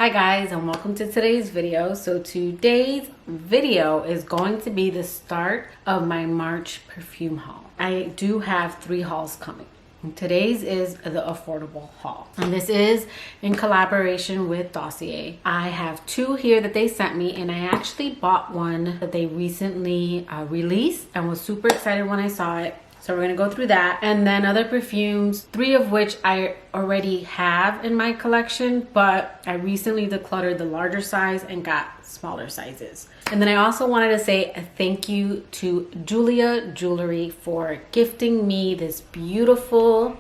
Hi guys, and welcome to today's video. So today's video is going to be the start of my March perfume haul. I do have 3 hauls coming. Today's is the affordable haul, and this is in collaboration with Dossier. I have 2 here that they sent me, and I actually bought one that they recently released and was super excited when I saw it. So we're gonna go through that, and then other perfumes, 3 of which I already have in my collection, but I recently decluttered the larger size and got smaller sizes. And then I also wanted to say a thank you to Jeulia Jewelry for gifting me this beautiful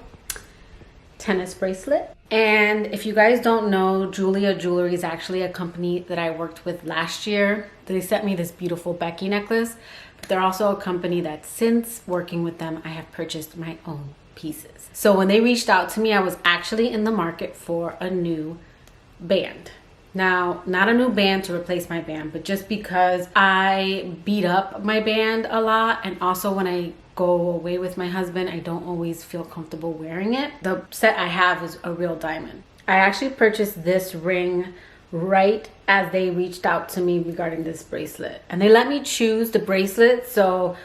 tennis bracelet. And if you guys don't know, Jeulia Jewelry is actually a company that I worked with last year. They sent me this beautiful Becky necklace. They're also a company that since working with them, I have purchased my own pieces. So when they reached out to me, I was actually in the market for a new band. Now, not a new band to replace my band, but just because I beat up my band a lot, and also when I go away with my husband, I don't always feel comfortable wearing it. The set I have is a real diamond. I actually purchased this ring right as they reached out to me regarding this bracelet, and they let me choose the bracelet, so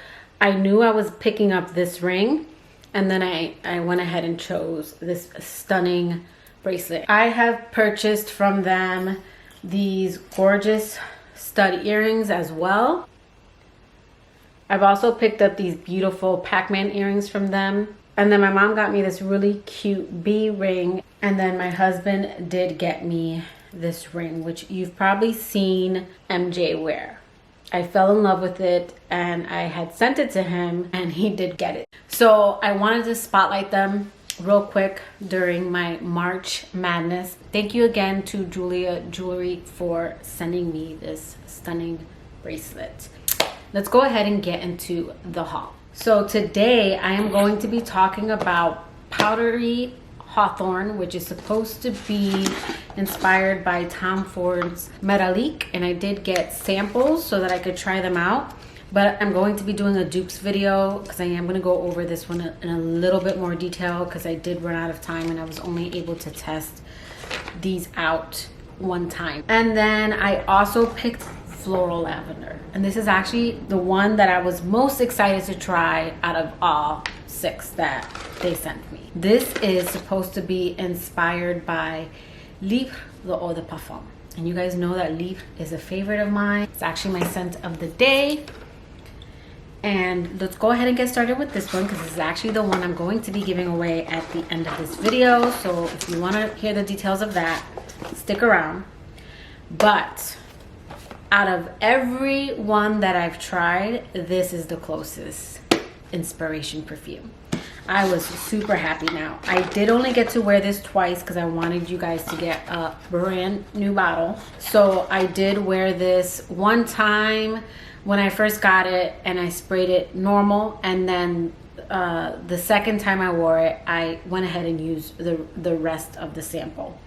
I knew I was picking up this ring, and then I went ahead and chose this stunning bracelet. I have purchased from them these gorgeous stud earrings as well. I've also picked up these beautiful Pac-Man earrings from them, and then my mom got me this really cute bee ring, and then my husband did get me this ring, which you've probably seen MJ wear. I fell in love with it, and I had sent it to him, and he did get it. So I wanted to spotlight them real quick during my March madness. Thank you again to Jeulia Jewelry for sending me this stunning bracelet. Let's go ahead and get into the haul. So today I am going to be talking about Powdery Hawthorn, which is supposed to be inspired by Tom Ford's Metallique, and I did get samples so that I could try them out, but I'm going to be doing a dupes video because I am going to go over this one in a little bit more detail because I did run out of time and I was only able to test these out one time. And then I also picked Floral Lavender, and this is actually the one that I was most excited to try out of all 6 that they sent me. This is supposed to be inspired by Livre the Eau de Parfum, and you guys know that Livre is a favorite of mine. It's actually my scent of the day. And let's go ahead and get started with this one because this is actually the one I'm going to be giving away at the end of this video. So if you want to hear the details of that, stick around. But out of every one that I've tried, this is the closest inspiration perfume. I was super happy. Now, I did only get to wear this twice because I wanted you guys to get a brand new bottle. So I did wear this one time when I first got it, and I sprayed it normal, and then the second time I wore it, I went ahead and used the rest of the sample.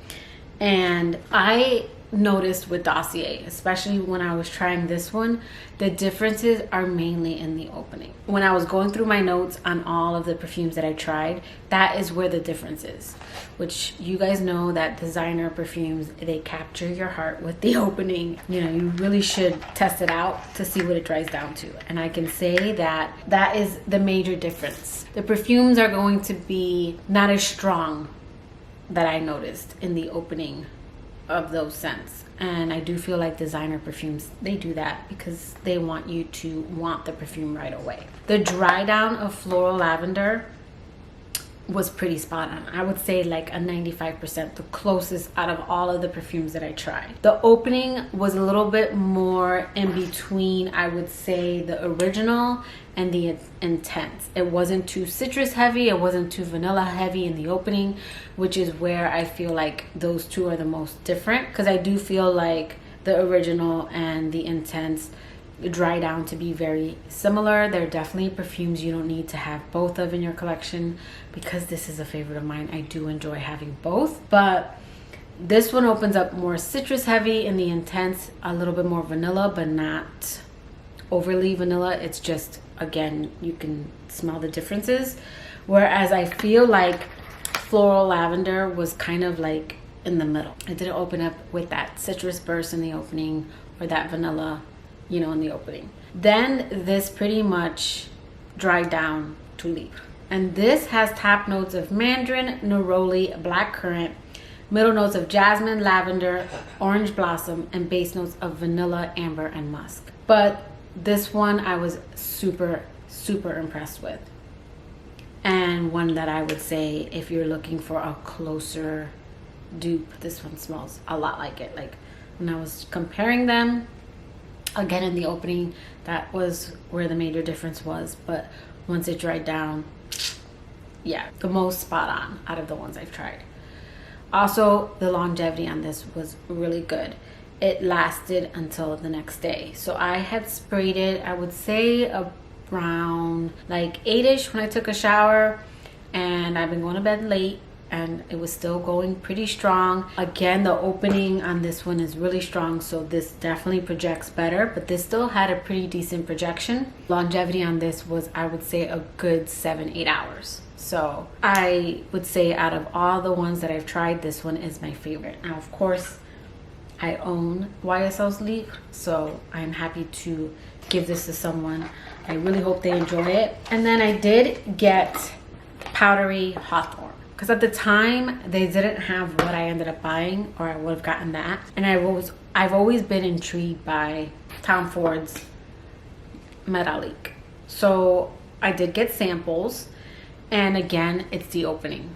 And I noticed with Dossier, especially when I was trying this one, the differences are mainly in the opening. When I was going through my notes on all of the perfumes that I tried, that is where the difference is, which you guys know that designer perfumes, they capture your heart with the opening. You know, you really should test it out to see what it dries down to, and I can say that that is the major difference. The perfumes are going to be not as strong that I noticed in the opening of those scents, and I do feel like designer perfumes, they do that because they want you to want the perfume right away. The dry down of Floral Lavender was pretty spot on. I would say like a 95%, the closest out of all of the perfumes that I tried. The opening was a little bit more in between, I would say, the original and the intense. It wasn't too citrus heavy, it wasn't too vanilla heavy in the opening, which is where I feel like those 2 are the most different, because I do feel like the original and the intense dry down to be very similar. They're definitely perfumes you don't need to have both of in your collection. Because this is a favorite of mine, I do enjoy having both, but this one opens up more citrus heavy, and the intense a little bit more vanilla, but not overly vanilla. It's just, again, you can smell the differences, whereas I feel like Floral Lavender was kind of like in the middle. It didn't open up with that citrus burst in the opening or that vanilla, you know, in the opening. Then this pretty much dried down to leave. And this has top notes of mandarin, neroli, blackcurrant, middle notes of jasmine, lavender, orange blossom, and base notes of vanilla, amber, and musk. But this one I was super impressed with. And one that I would say, if you're looking for a closer dupe, this one smells a lot like it. Like when I was comparing them, again in the opening, that was where the major difference was. But once it dried down, yeah, the most spot on out of the ones I've tried. Also, the longevity on this was really good. It lasted until the next day. So I had sprayed it, I would say around like 8ish when I took a shower, and I've been going to bed late and it was still going pretty strong. Again, the opening on this one is really strong, so this definitely projects better, but this still had a pretty decent projection. Longevity on this was, I would say, a good 7-8 hours. So I would say out of all the ones that I've tried, this one is my favorite. Now, of course, I own YSL's Livre, so I'm happy to give this to someone. I really hope they enjoy it. And then I did get Powdery Hawthorn, because at the time they didn't have what I ended up buying, or I would have gotten that. And I've always been intrigued by Tom Ford's Metalik. So I did get samples, and again, it's the opening.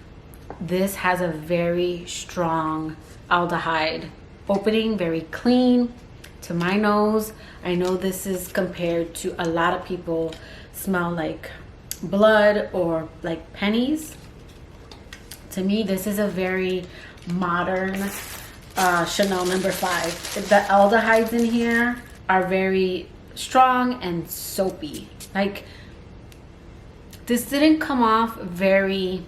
This has a very strong aldehyde opening, very clean to my nose. I know this is compared to a lot of people smell like blood or like pennies. To me, this is a very modern Chanel No. 5. The aldehydes in here are very strong and soapy. Like, this didn't come off very,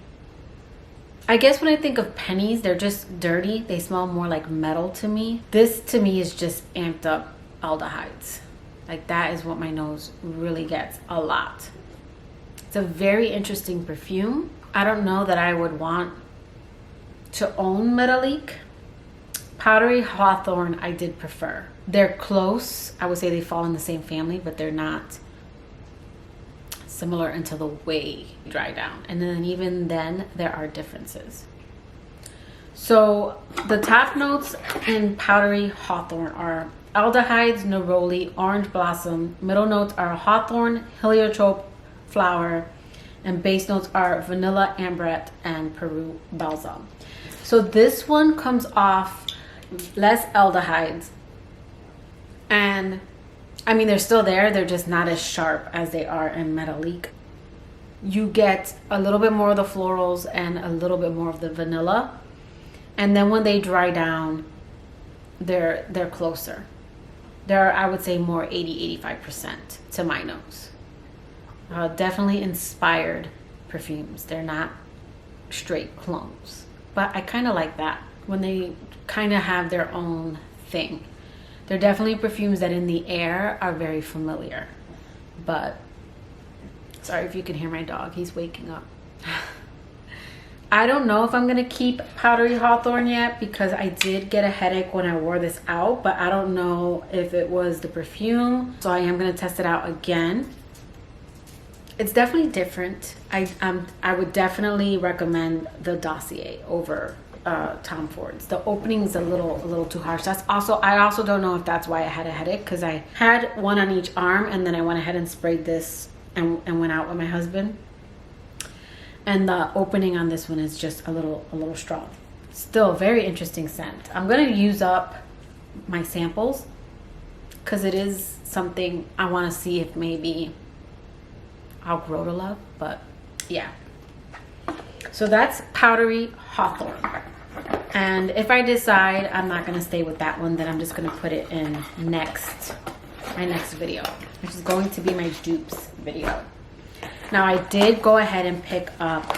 I guess when I think of pennies, they're just dirty. They smell more like metal to me. This to me is just amped up aldehydes. Like, that is what my nose really gets a lot. It's a very interesting perfume. I don't know that I would want to own Metalik. Powdery Hawthorn I did prefer. They're close. I would say they fall in the same family, but they're not similar until the way they dry down. And then even then, there are differences. So the top notes in Powdery Hawthorn are aldehydes, neroli, orange blossom. Middle notes are hawthorn, heliotrope, flower, and base notes are vanilla, ambrette, and Peru balsam. So this one comes off less aldehydes, and I mean, they're still there, they're just not as sharp as they are in Metalik. You get a little bit more of the florals and a little bit more of the vanilla, and then when they dry down, they're closer. They're, I would say, more 80-85% to my nose. Definitely inspired perfumes. They're not straight clones, but I kind of like that when they kind of have their own thing. They're definitely perfumes that in the air are very familiar. But sorry if you can hear my dog, he's waking up. I don't know if I'm gonna keep Powdery Hawthorn yet, because I did get a headache when I wore this out, but I don't know if it was the perfume, so I am gonna test it out again. It's definitely different. I would definitely recommend the Dossier over Tom Ford's. The opening is a little too harsh. I also don't know if that's why I had a headache, because I had one on each arm, and then I went ahead and sprayed this and went out with my husband. And the opening on this one is just a little strong. Still very interesting scent. I'm gonna use up my samples because it is something I want to see if maybe I'll grow to love. But yeah, so that's Powdery Hawthorn. And if I decide I'm not gonna stay with that one, then I'm just gonna put it in my next video, which is going to be my dupes video. Now, I did go ahead and pick up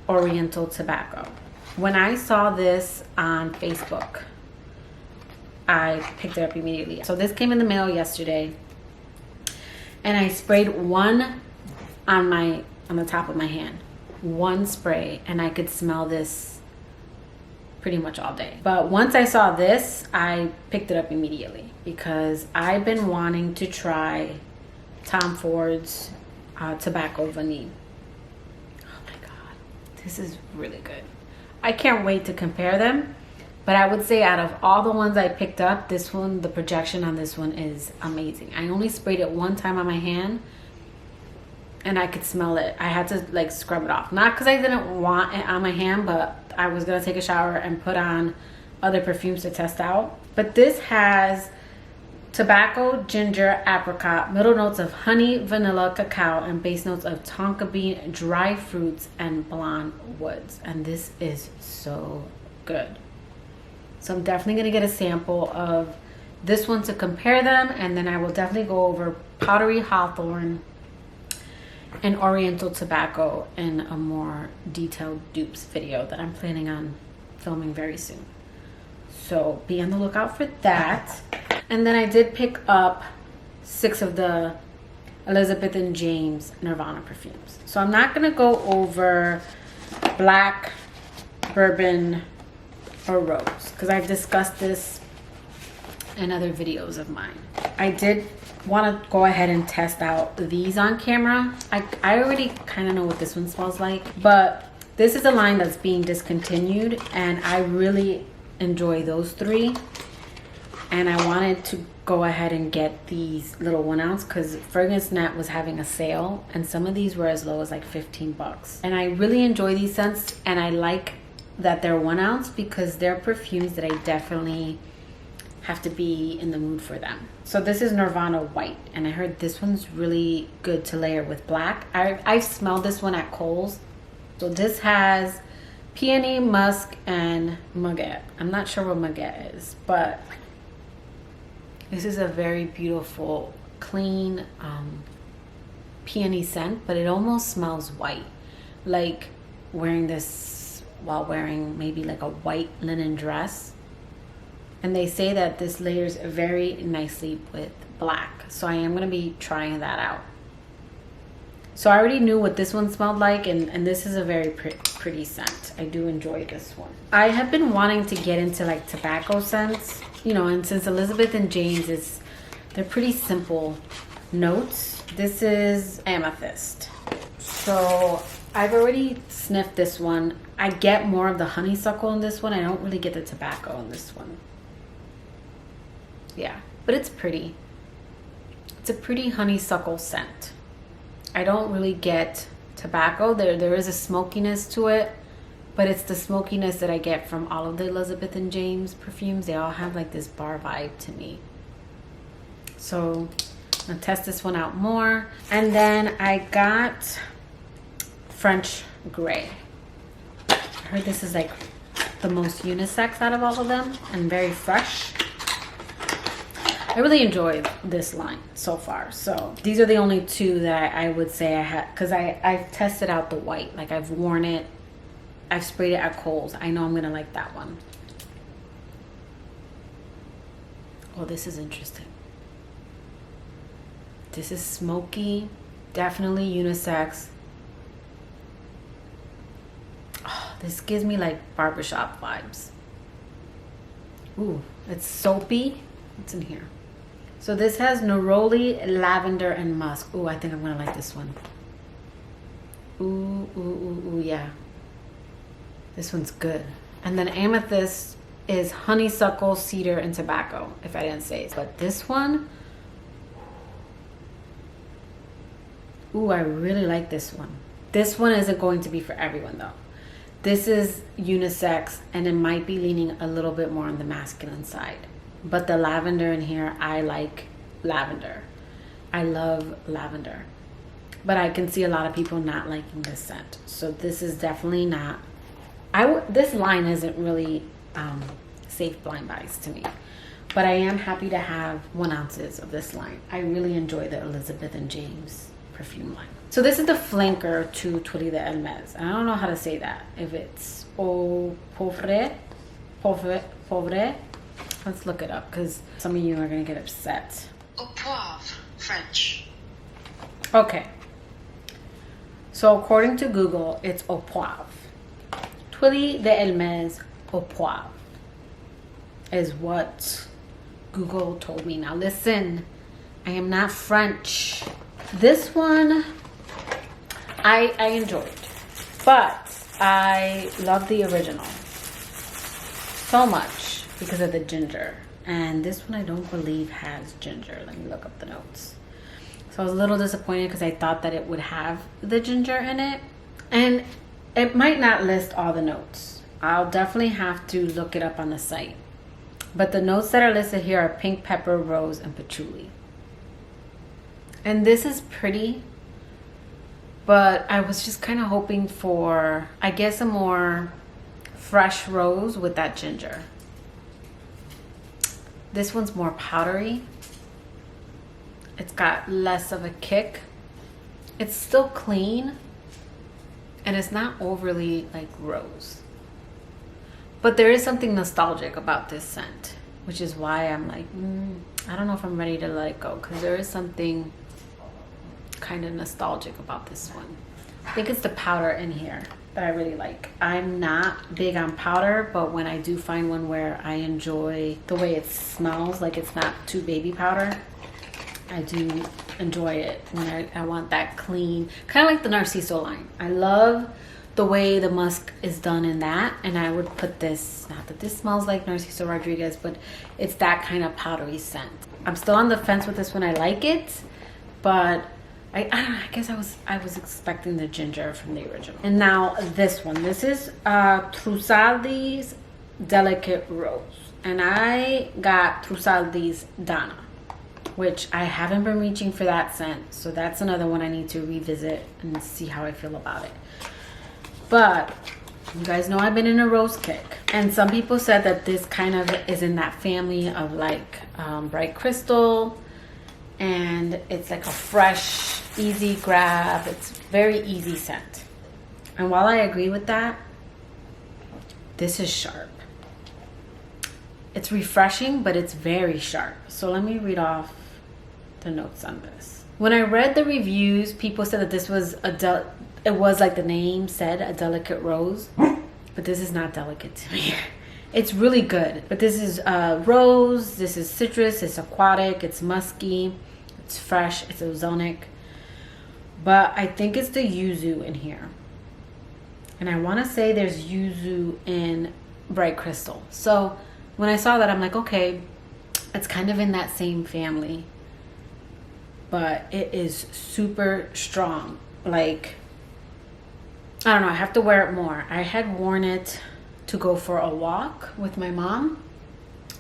Oriental Tobacco. When I saw this on Facebook, I picked it up immediately. So this came in the mail yesterday, and I sprayed one on the top of my hand, one spray, and I could smell this pretty much all day. But once I saw this, I picked it up immediately because I've been wanting to try Tom Ford's Tobacco Vanille. Oh my god, this is really good. I can't wait to compare them. But I would say out of all the ones I picked up, this one, the projection on this one is amazing. I only sprayed it one time on my hand and I could smell it. I had to like scrub it off. Not because I didn't want it on my hand, but I was gonna take a shower and put on other perfumes to test out. But this has tobacco, ginger, apricot, middle notes of honey, vanilla, cacao, and base notes of tonka bean, dry fruits, and blonde woods. And this is so good. So I'm definitely going to get a sample of this one to compare them. And then I will definitely go over Powdery Hawthorn and Oriental Tobacco in a more detailed dupes video that I'm planning on filming very soon. So be on the lookout for that. And then I did pick up 6 of the Elizabeth and James Nirvana perfumes. So I'm not going to go over black, bourbon, or rose because I've discussed this in other videos of mine. I did want to go ahead and test out these on camera. I already kind of know what this one smells like, but this is a line that's being discontinued and I really enjoy those 3, and I wanted to go ahead and get these little 1 ounce because Fragrance Net was having a sale and some of these were as low as like 15 bucks, and I really enjoy these scents and I like that they're 1 ounce because they're perfumes that I definitely have to be in the mood for them. So this is Nirvana White, and I heard this one's really good to layer with black. I've smelled this one at Kohl's. So this has peony, musk, and muguet. I'm not sure what muguet is, but this is a very beautiful, clean peony scent, but it almost smells white, like wearing this while wearing maybe like a white linen dress. And they say that this layers very nicely with black, so I am going to be trying that out. So I already knew what this one smelled like, and this is a very pretty scent. I do enjoy this one. I have been wanting to get into like tobacco scents, you know, and since Elizabeth and James they're pretty simple notes. This is Amethyst. So I've already sniffed this one. I get more of the honeysuckle in this one. I don't really get the tobacco in this one. Yeah, but it's pretty. It's a pretty honeysuckle scent. I don't really get tobacco. There is a smokiness to it, but it's the smokiness that I get from all of the Elizabeth and James perfumes. They all have like this bar vibe to me. So I'm gonna test this one out more. And then I got French Gray. I heard this is like the most unisex out of all of them and very fresh. I really enjoyed this line so far. So these are the only 2 that I would say I had, because I've tested out the white. Like I've worn it, I've sprayed it at Kohl's. I know I'm gonna like that one. Oh, this is interesting. This is smoky, definitely unisex. Oh, this gives me like barbershop vibes. Ooh, it's soapy. What's in here? So this has neroli, lavender, and musk. Ooh, I think I'm gonna like this one. Ooh, ooh, ooh, ooh, yeah. This one's good. And then Amethyst is honeysuckle, cedar, and tobacco, if I didn't say it. But this one, ooh, I really like this one. This one isn't going to be for everyone though. This is unisex and it might be leaning a little bit more on the masculine side. But the lavender in here, I like lavender. I love lavender. But I can see a lot of people not liking this scent. So this is definitely not, this line isn't really safe blind buys to me. But I am happy to have 1 ounces of this line. I really enjoy the Elizabeth and James perfume line. So this is the flanker to Tuileries de Hermes. And I don't know how to say that. If it's au pauvre. Let's look it up because some of you are going to get upset. Au poivre, French. Okay. So according to Google, it's au poivre. Tuileries de Hermes au poivre is what Google told me. Now listen, I am not French. This one I enjoyed, but I love the original so much because of the ginger. And this one I don't believe has ginger. Let me look up the notes. So I was a little disappointed because I thought that it would have the ginger in it. And it might not list all the notes. I'll definitely have to look it up on the site. But the notes that are listed here are pink pepper, rose, and patchouli. And this is pretty, but I was just kind of hoping for, I guess, a more fresh rose with that ginger. This one's more powdery. It's got less of a kick. It's still clean, and it's not overly like rose. But there is something nostalgic about this scent, which is why I'm like, I don't know if I'm ready to let it go, because there is something kind of nostalgic about this one. I think it's the powder in here that I really like. I'm not big on powder, but when I do find one where I enjoy the way it smells, like it's not too baby powder, I do enjoy it when I want that clean, kind of like the Narciso line. I love the way the musk is done in that, and I would put this, not that this smells like Narciso Rodriguez, but it's that kind of powdery scent. I'm still on the fence with this one. I like it, but I don't know, I guess I was expecting the ginger from the original. And now this one. This is Trusaldi's Delicate Rose. And I got Trusaldi's Dana, which I haven't been reaching for that scent. So that's another one I need to revisit and see how I feel about it. But you guys know I've been in a rose kick. And some people said that this kind of is in that family of like Bright Crystal. And it's like a fresh, easy grab. It's very easy scent. And while I agree with that, this is sharp. It's refreshing, but it's very sharp. So let me read off the notes on this. When I read the reviews, people said that this was it was like the name said, a delicate rose. But this is not delicate to me. It's really good, but this is rose, this is citrus, it's aquatic, it's musky, it's fresh, it's ozonic. But I think it's the yuzu in here. And I want to say there's yuzu in Bright Crystal. So when I saw that, I'm like, okay, it's kind of in that same family. But it is super strong. Like, I don't know, I have to wear it more. I had worn it to go for a walk with my mom.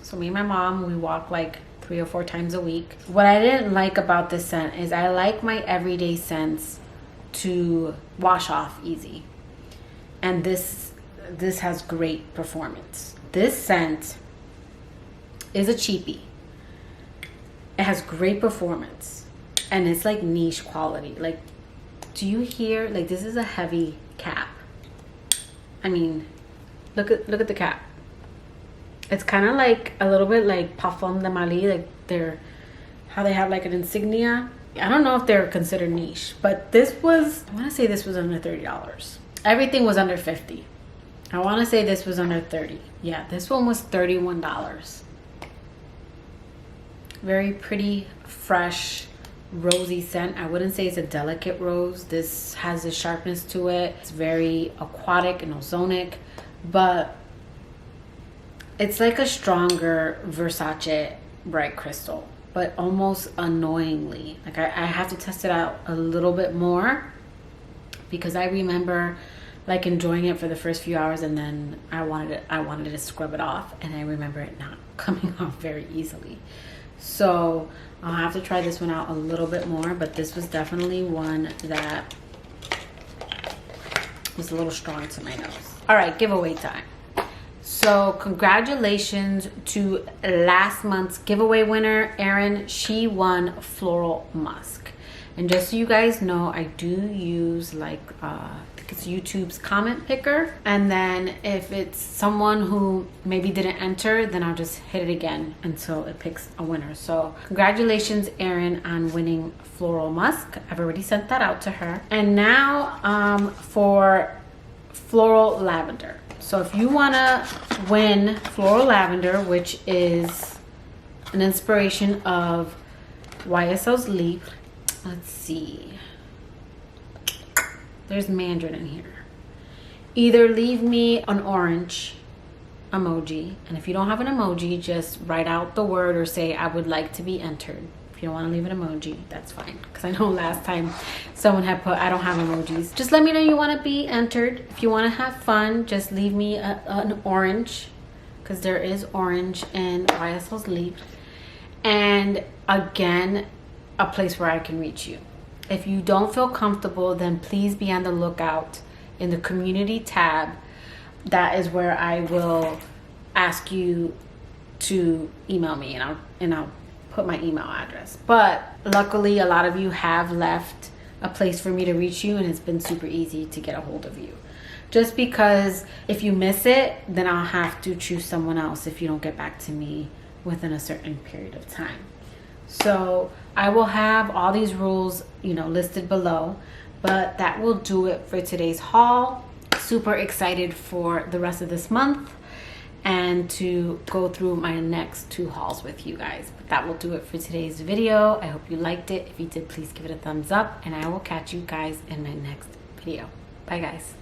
So me and my mom, we walk like 3 or 4 times a week. What I didn't like about this scent is I like my everyday scents to wash off easy. And this has great performance. This scent is a cheapie. It has great performance. And it's like niche quality. Like, do you hear? Like, this is a heavy cap. I mean, look at the cap. It's kind of like a little bit like Parfum de Mali, like how they have like an insignia. I don't know if they're considered niche, but this was, I want to say this was under $30. Everything was under $50. I want to say this was under $30. Yeah, this one was $31. Very pretty, fresh, rosy scent. I wouldn't say it's a delicate rose. This has a sharpness to it. It's very aquatic and ozonic, but it's like a stronger Versace Bright Crystal, but almost annoyingly. Like I have to test it out a little bit more, because I remember like enjoying it for the first few hours, and then I wanted to scrub it off, and I remember it not coming off very easily. So I'll have to try this one out a little bit more, but this was definitely one that was a little strong to my nose. All right, giveaway time. So congratulations to last month's giveaway winner, Erin. She won Floral Musk. And just so you guys know, I do use like I think it's YouTube's comment picker, and then if it's someone who maybe didn't enter, then I'll just hit it again until it picks a winner. So congratulations, Erin, on winning Floral Musk. I've already sent that out to her. And now for Floral Lavender. So if you want to win Floral Lavender, which is an inspiration of YSL's Leap, let's see. There's Mandarin in here. Either leave me an orange emoji, and if you don't have an emoji, just write out the word or say I would like to be entered. If you don't want to leave an emoji, that's fine, because I know last time someone had put I don't have emojis. Just let me know you want to be entered. If you want to have fun, just leave me an orange, because there is orange in YSL's Leap. And again, a place where I can reach you. If you don't feel comfortable, then please be on the lookout in the community tab. That is where I will ask you to email me, and I'll put my email address. But luckily, a lot of you have left a place for me to reach you, and it's been super easy to get a hold of you. Just because if you miss it, then I'll have to choose someone else if you don't get back to me within a certain period of time. So I will have all these rules, listed below, but that will do it for today's haul. Super excited for the rest of this month and to go through my next 2 hauls with you guys. But that will do it for today's video. I hope you liked it. If you did, please give it a thumbs up, and I will catch you guys in my next video. Bye guys.